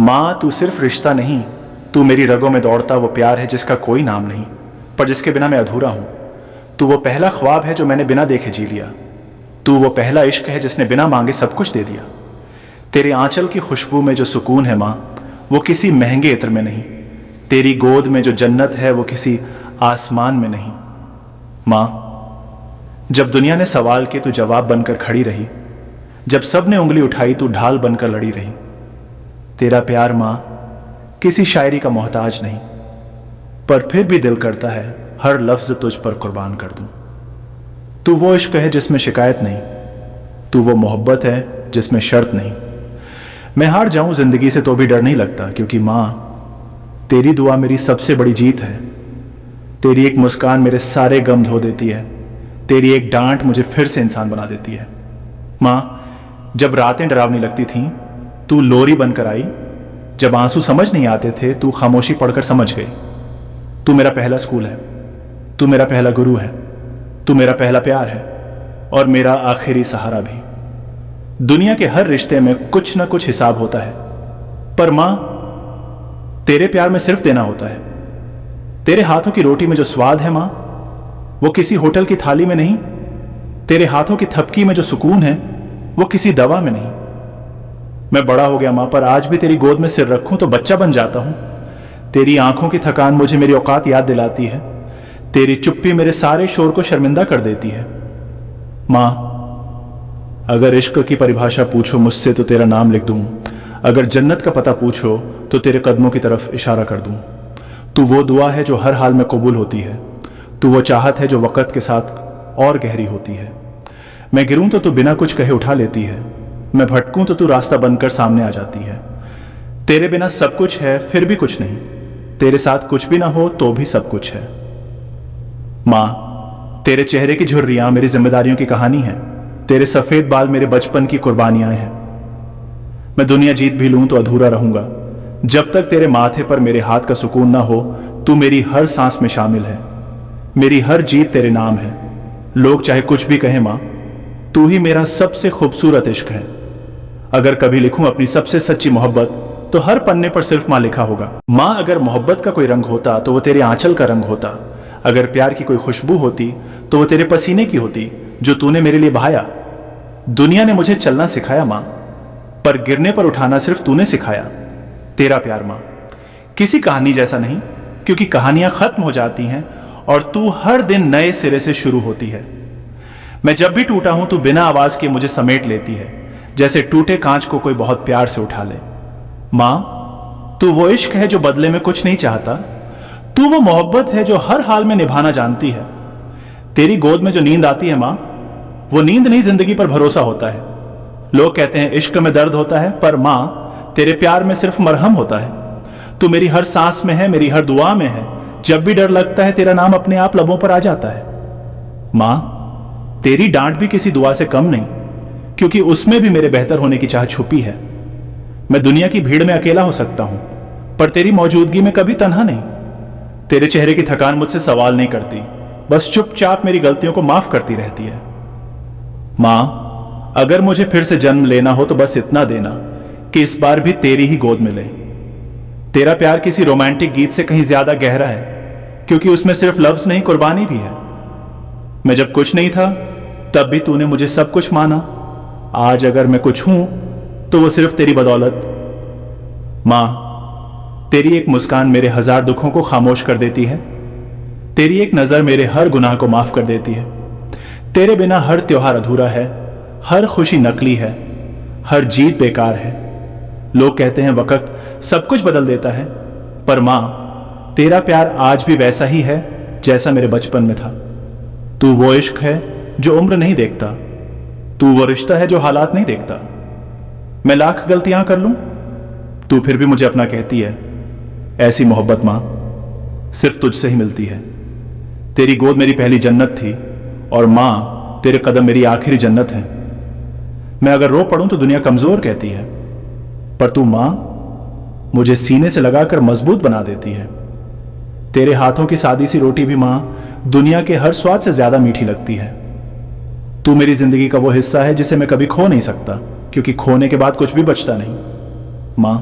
माँ तू सिर्फ रिश्ता नहीं, तू मेरी रगों में दौड़ता वो प्यार है जिसका कोई नाम नहीं, पर जिसके बिना मैं अधूरा हूँ। तू वो पहला ख्वाब है जो मैंने बिना देखे जी लिया। तू वो पहला इश्क है जिसने बिना मांगे सब कुछ दे दिया। तेरे आंचल की खुशबू में जो सुकून है माँ, वो किसी महंगे इत्र में नहीं। तेरी गोद में जो जन्नत है वो किसी आसमान में नहीं। माँ, जब दुनिया ने सवाल किए तू जवाब बनकर खड़ी रही। जब सब ने उंगली उठाई तू ढाल बनकर लड़ी रही। तेरा प्यार माँ किसी शायरी का मोहताज नहीं, पर फिर भी दिल करता है हर लफ्ज तुझ पर कुर्बान कर दूं। तू वो इश्क है जिसमें शिकायत नहीं, तू वो मोहब्बत है जिसमें शर्त नहीं। मैं हार जाऊं जिंदगी से तो भी डर नहीं लगता, क्योंकि माँ तेरी दुआ मेरी सबसे बड़ी जीत है। तेरी एक मुस्कान मेरे सारे गम धो देती है। तेरी एक डांट मुझे फिर से इंसान बना देती है। माँ, जब रातें डरावनी लगती थीं तू लोरी बनकर आई। जब आंसू समझ नहीं आते थे तू खामोशी पढ़कर समझ गई। तू मेरा पहला स्कूल है, तू मेरा पहला गुरु है, तू मेरा पहला प्यार है और मेरा आखिरी सहारा भी। दुनिया के हर रिश्ते में कुछ ना कुछ हिसाब होता है, पर मां तेरे प्यार में सिर्फ देना होता है। तेरे हाथों की रोटी में जो स्वाद है मां, वो किसी होटल की थाली में नहीं। तेरे हाथों की थपकी में जो सुकून है वो किसी दवा में नहीं। मैं बड़ा हो गया मां, पर आज भी तेरी गोद में सिर रखूं तो बच्चा बन जाता हूं। तेरी आंखों की थकान मुझे मेरी औकात याद दिलाती है। तेरी चुप्पी मेरे सारे शोर को शर्मिंदा कर देती है। मां, अगर इश्क की परिभाषा पूछो मुझसे तो तेरा नाम लिख दूं। अगर जन्नत का पता पूछो तो तेरे कदमों की तरफ इशारा कर दूं। तू वो दुआ है जो हर हाल में कबूल होती है। तू वो चाहत है जो वक़्त के साथ और गहरी होती है। मैं गिरूं तो तू बिना कुछ कहे उठा लेती है। मैं भटकूं तो तू रास्ता बनकर सामने आ जाती है। तेरे बिना सब कुछ है फिर भी कुछ नहीं। तेरे साथ कुछ भी ना हो तो भी सब कुछ है। मां, तेरे चेहरे की झुर्रियां मेरी जिम्मेदारियों की कहानी है। तेरे सफेद बाल मेरे बचपन की कुर्बानियां हैं। मैं दुनिया जीत भी लूं तो अधूरा रहूंगा जब तक तेरे माथे पर मेरे हाथ का सुकून ना हो। तू मेरी हर सांस में शामिल है। मेरी हर जीत तेरे नाम है। लोग चाहे कुछ भी कहें मां, तू ही मेरा सबसे खूबसूरत इश्क है। अगर कभी लिखूं अपनी सबसे सच्ची मोहब्बत तो हर पन्ने पर सिर्फ मां लिखा होगा। मां, अगर मोहब्बत का कोई रंग होता तो वो तेरे आंचल का रंग होता। अगर प्यार की कोई खुशबू होती तो वो तेरे पसीने की होती जो तूने मेरे लिए बहाया। दुनिया ने मुझे चलना सिखाया मां, पर गिरने पर उठाना सिर्फ तूने सिखाया। तेरा प्यार मां किसी कहानी जैसा नहीं, क्योंकि कहानियां खत्म हो जाती हैं और तू हर दिन नए सिरे से शुरू होती है। मैं जब भी टूटा हूं तू बिना आवाज के मुझे समेट लेती है, जैसे टूटे कांच को कोई बहुत प्यार से उठा ले। मां, तू वो इश्क है जो बदले में कुछ नहीं चाहता। तू वो मोहब्बत है जो हर हाल में निभाना जानती है। तेरी गोद में जो नींद आती है मां, वो नींद नहीं जिंदगी पर भरोसा होता है। लोग कहते हैं इश्क में दर्द होता है, पर मां तेरे प्यार में सिर्फ मरहम होता है। तू मेरी हर सांस में है, मेरी हर दुआ में है। जब भी डर लगता है तेरा नाम अपने आप लबों पर आ जाता है। मां, तेरी डांट भी किसी दुआ से कम नहीं, क्योंकि उसमें भी मेरे बेहतर होने की चाह छुपी है। मैं दुनिया की भीड़ में अकेला हो सकता हूं, पर तेरी मौजूदगी में कभी तन्हा नहीं। तेरे चेहरे की थकान मुझसे सवाल नहीं करती, बस चुपचाप मेरी गलतियों को माफ करती रहती है। मां, अगर मुझे फिर से जन्म लेना हो तो बस इतना देना कि इस बार भी तेरी ही गोद में ले। तेरा प्यार किसी रोमांटिक गीत से कहीं ज्यादा गहरा है, क्योंकि उसमें सिर्फ लफ्ज नहीं कुर्बानी भी है। मैं जब कुछ नहीं था तब भी तूने मुझे सब कुछ माना। आज अगर मैं कुछ हूं तो वो सिर्फ तेरी बदौलत। मां, तेरी एक मुस्कान मेरे हजार दुखों को खामोश कर देती है। तेरी एक नजर मेरे हर गुनाह को माफ कर देती है। तेरे बिना हर त्योहार अधूरा है, हर खुशी नकली है, हर जीत बेकार है। लोग कहते हैं वक्त सब कुछ बदल देता है, पर मां तेरा प्यार आज भी वैसा ही है जैसा मेरे बचपन में था। तू वो इश्क है जो उम्र नहीं देखता। तू वो रिश्ता है जो हालात नहीं देखता। मैं लाख गलतियां कर लूं, तू फिर भी मुझे अपना कहती है। ऐसी मोहब्बत मां सिर्फ तुझसे ही मिलती है। तेरी गोद मेरी पहली जन्नत थी और मां तेरे कदम मेरी आखिरी जन्नत है। मैं अगर रो पड़ूं तो दुनिया कमजोर कहती है, पर तू मां मुझे सीने से लगाकर मजबूत बना देती है। तेरे हाथों की सादी सी रोटी भी मां दुनिया के हर स्वाद से ज्यादा मीठी लगती है। तू मेरी जिंदगी का वो हिस्सा है जिसे मैं कभी खो नहीं सकता, क्योंकि खोने के बाद कुछ भी बचता नहीं। मां,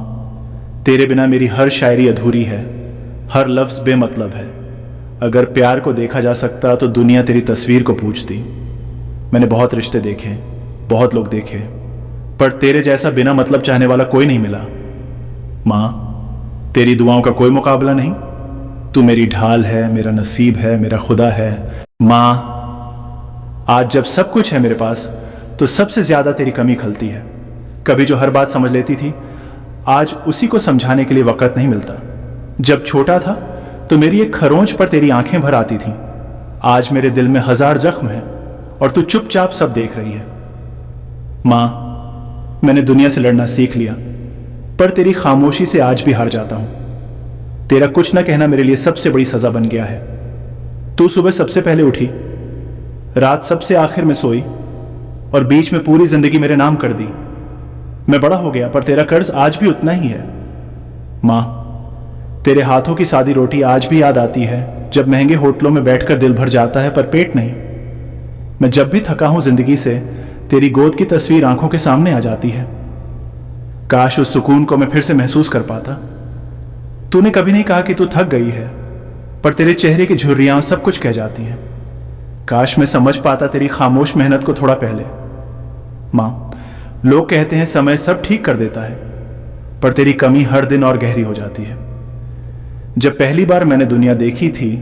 तेरे बिना मेरी हर शायरी अधूरी है, हर लफ्ज़ बेमतलब है। अगर प्यार को देखा जा सकता तो दुनिया तेरी तस्वीर को पूछती। मैंने बहुत रिश्ते देखे, बहुत लोग देखे, पर तेरे जैसा बिना मतलब चाहने वाला कोई नहीं मिला। माँ, तेरी दुआओं का कोई मुकाबला नहीं। तू मेरी ढाल है, मेरा नसीब है, मेरा खुदा है। माँ, आज जब सब कुछ है मेरे पास तो सबसे ज्यादा तेरी कमी खलती है। कभी जो हर बात समझ लेती थी, आज उसी को समझाने के लिए वक़्त नहीं मिलता। जब छोटा था तो मेरी एक खरोंच पर तेरी आंखें भर आती थीं। आज मेरे दिल में 1000 जख्म हैं और तू चुपचाप सब देख रही है। माँ, मैंने दुनिया से लड़ना सीख लिया, पर तेरी खामोशी से आज भी हार जाता हूं। तेरा कुछ न कहना मेरे लिए सबसे बड़ी सजा बन गया है। तू सुबह सबसे पहले उठी, रात सबसे आखिर में सोई और बीच में पूरी जिंदगी मेरे नाम कर दी। मैं बड़ा हो गया, पर तेरा कर्ज आज भी उतना ही है। माँ, तेरे हाथों की सादी रोटी आज भी याद आती है, जब महंगे होटलों में बैठकर दिल भर जाता है पर पेट नहीं। मैं जब भी थका हूं जिंदगी से, तेरी गोद की तस्वीर आंखों के सामने आ जाती है। काश उस सुकून को मैं फिर से महसूस कर पाता। तूने कभी नहीं कहा कि तू थक गई है, पर तेरे चेहरे की झुर्रियां सब कुछ कह जाती हैं। काश मैं समझ पाता तेरी खामोश मेहनत को थोड़ा पहले। माँ, लोग कहते हैं समय सब ठीक कर देता है, पर तेरी कमी हर दिन और गहरी हो जाती है। जब पहली बार मैंने दुनिया देखी थी,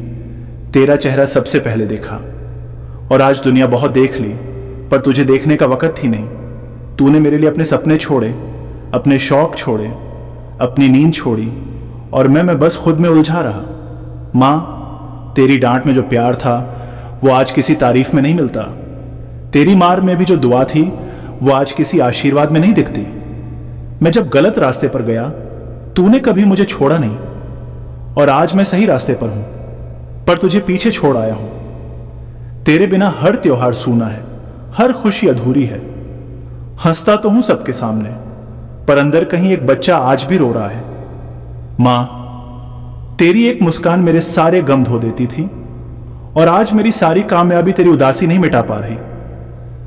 तेरा चेहरा सबसे पहले देखा। और आज दुनिया बहुत देख ली, पर तुझे देखने का वक़्त ही नहीं। तूने मेरे लिए अपने सपने छोड़े, अपने शौक छोड़े, अपनी नींद छोड़ी, और मैं बस खुद में उलझा रहा। माँ, तेरी डांट में जो प्यार था वो आज किसी तारीफ में नहीं मिलता। तेरी मार में भी जो दुआ थी वो आज किसी आशीर्वाद में नहीं दिखती। मैं जब गलत रास्ते पर गया, तूने कभी मुझे छोड़ा नहीं, और आज मैं सही रास्ते पर हूं, पर तुझे पीछे छोड़ आया हूं। तेरे बिना हर त्योहार सूना है, हर खुशी अधूरी है। हंसता तो हूं सबके सामने, पर अंदर कहीं एक बच्चा आज भी रो रहा है। मां, तेरी एक मुस्कान मेरे सारे गम धो देती थी, और आज मेरी सारी कामयाबी तेरी उदासी नहीं मिटा पा रही।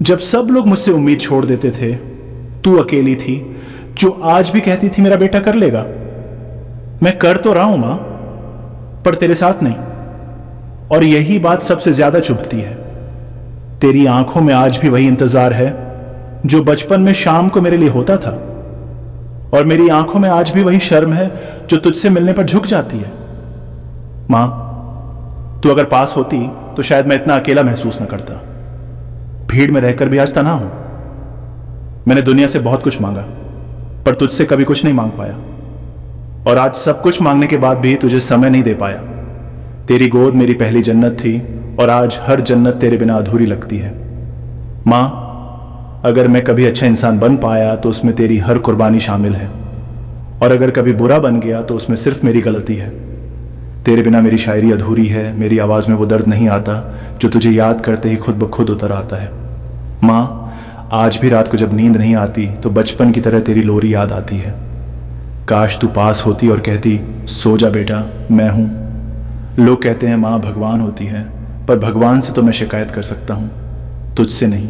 जब सब लोग मुझसे उम्मीद छोड़ देते थे, तू अकेली थी जो आज भी कहती थी मेरा बेटा कर लेगा। मैं कर तो रहा हूं मां, पर तेरे साथ नहीं, और यही बात सबसे ज्यादा चुभती है। तेरी आंखों में आज भी वही इंतजार है जो बचपन में शाम को मेरे लिए होता था, और मेरी आंखों में आज भी वही शर्म है जो तुझसे मिलने पर झुक जाती है। मां, तू अगर पास होती तो शायद मैं इतना अकेला महसूस न करता। भीड़ में रहकर भी आज तन्हा हूं। मैंने दुनिया से बहुत कुछ मांगा, पर तुझसे कभी कुछ नहीं मांग पाया, और आज सब कुछ मांगने के बाद भी तुझे समय नहीं दे पाया। तेरी गोद मेरी पहली जन्नत थी, और आज हर जन्नत तेरे बिना अधूरी लगती है। मां, अगर मैं कभी अच्छा इंसान बन पाया तो उसमें तेरी हर कुर्बानी शामिल है, और अगर कभी बुरा बन गया तो उसमें सिर्फ मेरी गलती है। तेरे बिना मेरी शायरी अधूरी है, मेरी आवाज़ में वो दर्द नहीं आता जो तुझे याद करते ही खुद ब खुद उतर आता है। माँ, आज भी रात को जब नींद नहीं आती तो बचपन की तरह तेरी लोरी याद आती है। काश तू पास होती और कहती, सो जा बेटा, मैं हूँ। लोग कहते हैं माँ भगवान होती है, पर भगवान से तो मैं शिकायत कर सकता हूँ, तुझसे नहीं।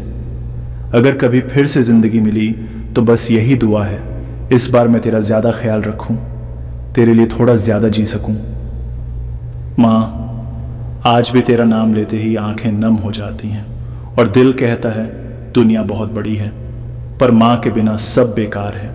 अगर कभी फिर से ज़िंदगी मिली तो बस यही दुआ है, इस बार मैं तेरा ज़्यादा ख्याल रखूँ, तेरे लिए थोड़ा ज़्यादा जी सकूँ। माँ, आज भी तेरा नाम लेते ही आंखें नम हो जाती हैं, और दिल कहता है दुनिया बहुत बड़ी है, पर माँ के बिना सब बेकार है।